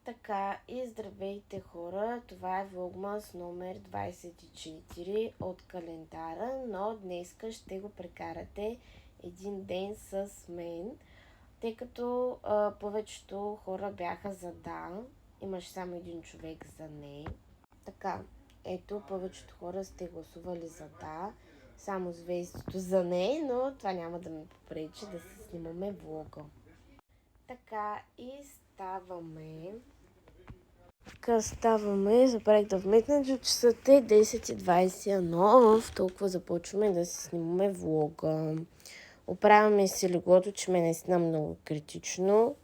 Така и здравейте хора, това е влогмас номер 24 от календара, но днеска ще го прекарате един ден с мен, тъй като повечето хора бяха за да, имаше само един човек за не. Така, ето повечето хора сте гласували за да, само звездето за не, но това няма да ми попречи да се снимаме влога. Така и ставаме, забравих да вметна, че часът е 10:21, в толкова започваме да си снимаме влога. Оправяме си леглото, че ме наистина много критично.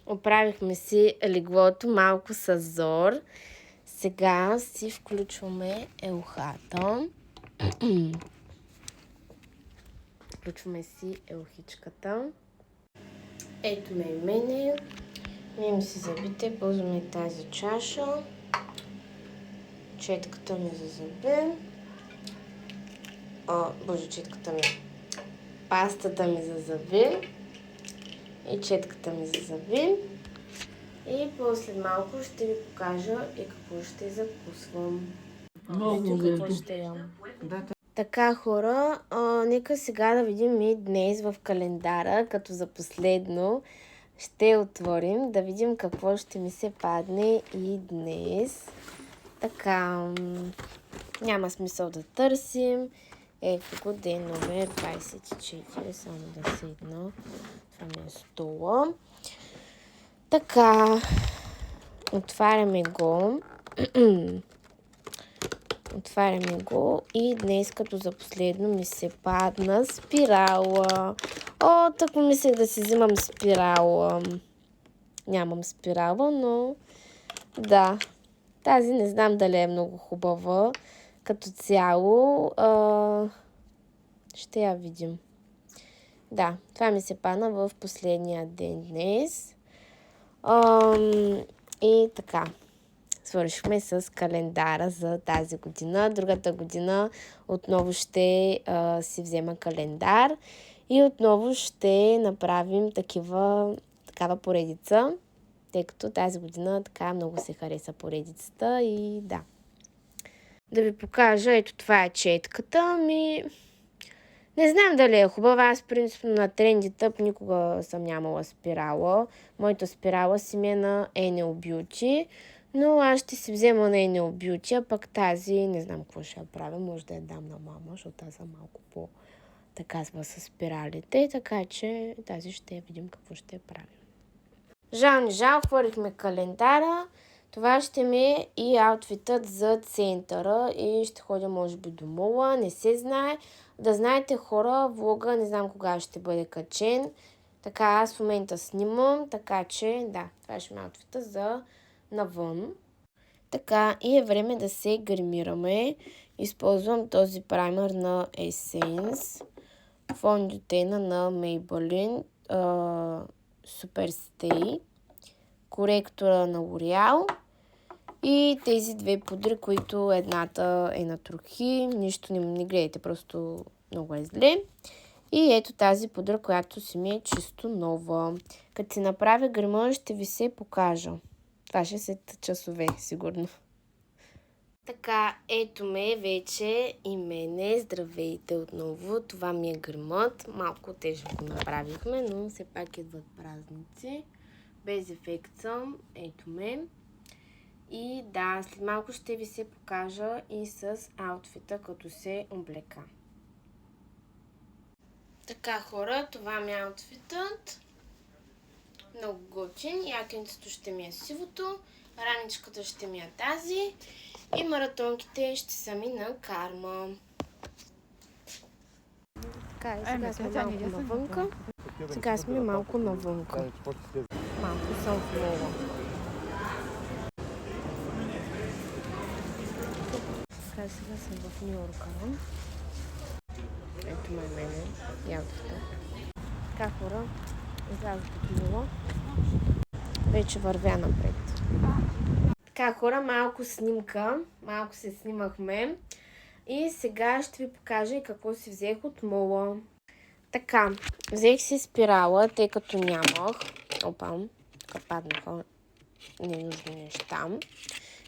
Оправихме си леглото малко с зор. Сега си включваме елхата. Включваме си елхичката. Ето ме и мене. Мием си зъбите, ползваме тази чаша. Четката ми за зъби. Четката ми. Пастата ми за зъби. И четката ми за зъби. И после малко ще ви покажа и какво ще закусвам. Ето какво ще ям. Така хора, нека сега да видим и днес в календара, като за последно ще отворим, да видим какво ще ми се падне и днес. Така, няма смисъл да търсим. Ето го, ден номер 24, само да седна. Това ми е стола. Така, отваряме го. Отваряме го и днес като за последно ми се падна спирала. Тако мислех да си взимам спирала. Нямам спирала, но да. Тази не знам дали е много хубава. Като цяло ще я видим. Да, това ми се падна в последния ден днес. И така. Свършихме с календара за тази година. Другата година отново ще си взема календар и отново ще направим такава поредица, тъй като тази година така много се хареса поредицата и да. Да ви покажа, ето това е четката ми. Не знам дали е хубава, аз принципно на Trendy Tub никога съм нямала спирала. Моята спирала си ми е на Enel Beauty. Но аз ще си взема на Enel Beauty, а пък тази не знам какво ще я правя. Може да я дам на мама, защото аз съм малко по-таказва с спиралите. Така че тази ще я видим какво ще я правим. Жал, хвърлихме календара. Това ще ми е и аутфитът за центъра и ще ходя може би до мола. Не се знае. Да знаете хора, влога не знам кога ще бъде качен. Така аз в момента снимам, така че да, това ще ми е аутфита за навън. Така и е време да се гримираме. Използвам този праймер на Essence, фондютена на Maybelline, Superstay, коректора на L'Oreal и тези две пудри, които едната е на трохи. Нищо не гледайте, просто много е зле. И ето тази пудра, която си ми е чисто нова. Като си направя грима, ще ви се покажа. Това ще след часове, сигурно. Така, ето ме вече и мене. Здравейте отново. Това ми е гримът. Малко тежко го направихме, но все пак идват празници. Без ефект съм. Ето ме. И да, след малко ще ви се покажа и с аутфита, като се облека. Така хора, това ми е аутфитът. Много готин. Якенцето ще ми е сивото, раничката ще ми е тази и маратонките ще са ми на Карма. Така, и сега сме малко навънка. Сега сме малко навънка. Малко съм в мола. Така, сега съм в Нью-Йорка. Ето ме мене, ягодата. Така хора, излязох от мола. Вече вървя напред. Така хора, малко снимка. Малко се снимахме. И сега ще ви покажа и какво си взех от мола. Така, взех си спирала, тъй като нямах. тук паднаха ненужни неща.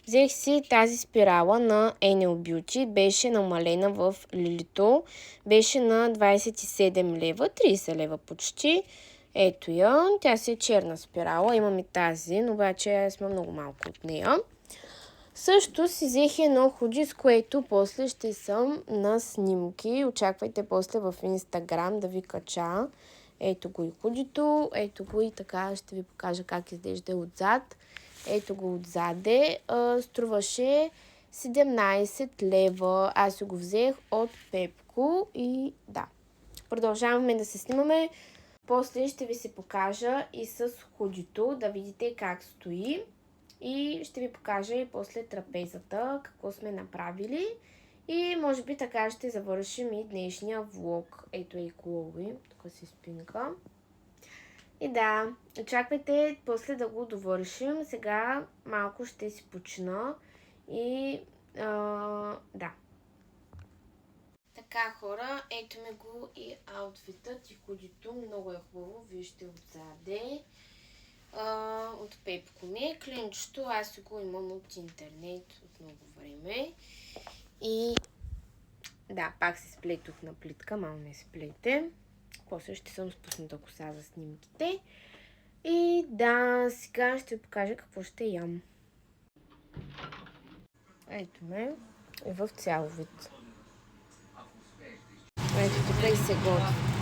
Взех си тази спирала на Enel Beauty. Беше намалена в Лилито. Беше на 27 лева, 30 лева почти. Ето я. Тя си е черна спирала. Имам и тази, но обаче сме много малко от нея. Също си взех едно худи, с което после ще съм на снимки. Очаквайте после в Инстаграм да ви кача. Ето го и худито. Ето го и така ще ви покажа как изглежда отзад. Ето го отзаде. Струваше 17 лева. Аз си го взех от Пепко и да. Продължаваме да се снимаме. После ще ви се покажа и с худито, да видите как стои. И ще ви покажа и после трапезата, какво сме направили. И може би така ще завършим и днешния влог. Ето и Клоуи, тук си спинка. И да, очаквайте после да го довършим. Сега малко ще си почина и да. Така, хора, ето ме го и аутфитът и худито. Много е хубаво, вижте отзаде. От Пепко ми е. Клинчето аз го имам от интернет от много време. И да, пак се сплетох на плитка, мало не сплете. После ще съм спусната коса за снимките. И да, сега ще ви покажа какво ще ям. Ето ме и в цял вид. Ето тук и се готви.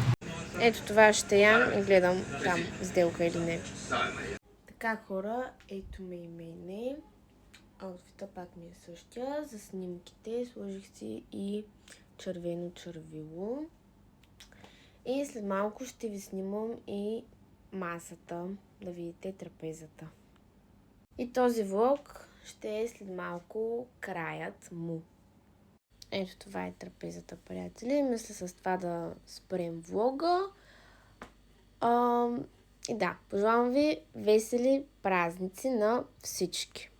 Ето това ще ям и гледам там сделка или не. Така, хора, ето ме и мене. Аутфита пак ми е същия. За снимките сложих си и червено червило. И след малко ще ви снимам и масата, да видите трапезата. И този влог ще е след малко краят му. Ето това е трапезата, приятели. Мисля с това да спрем влога. И да, пожелавам ви весели празници на всички.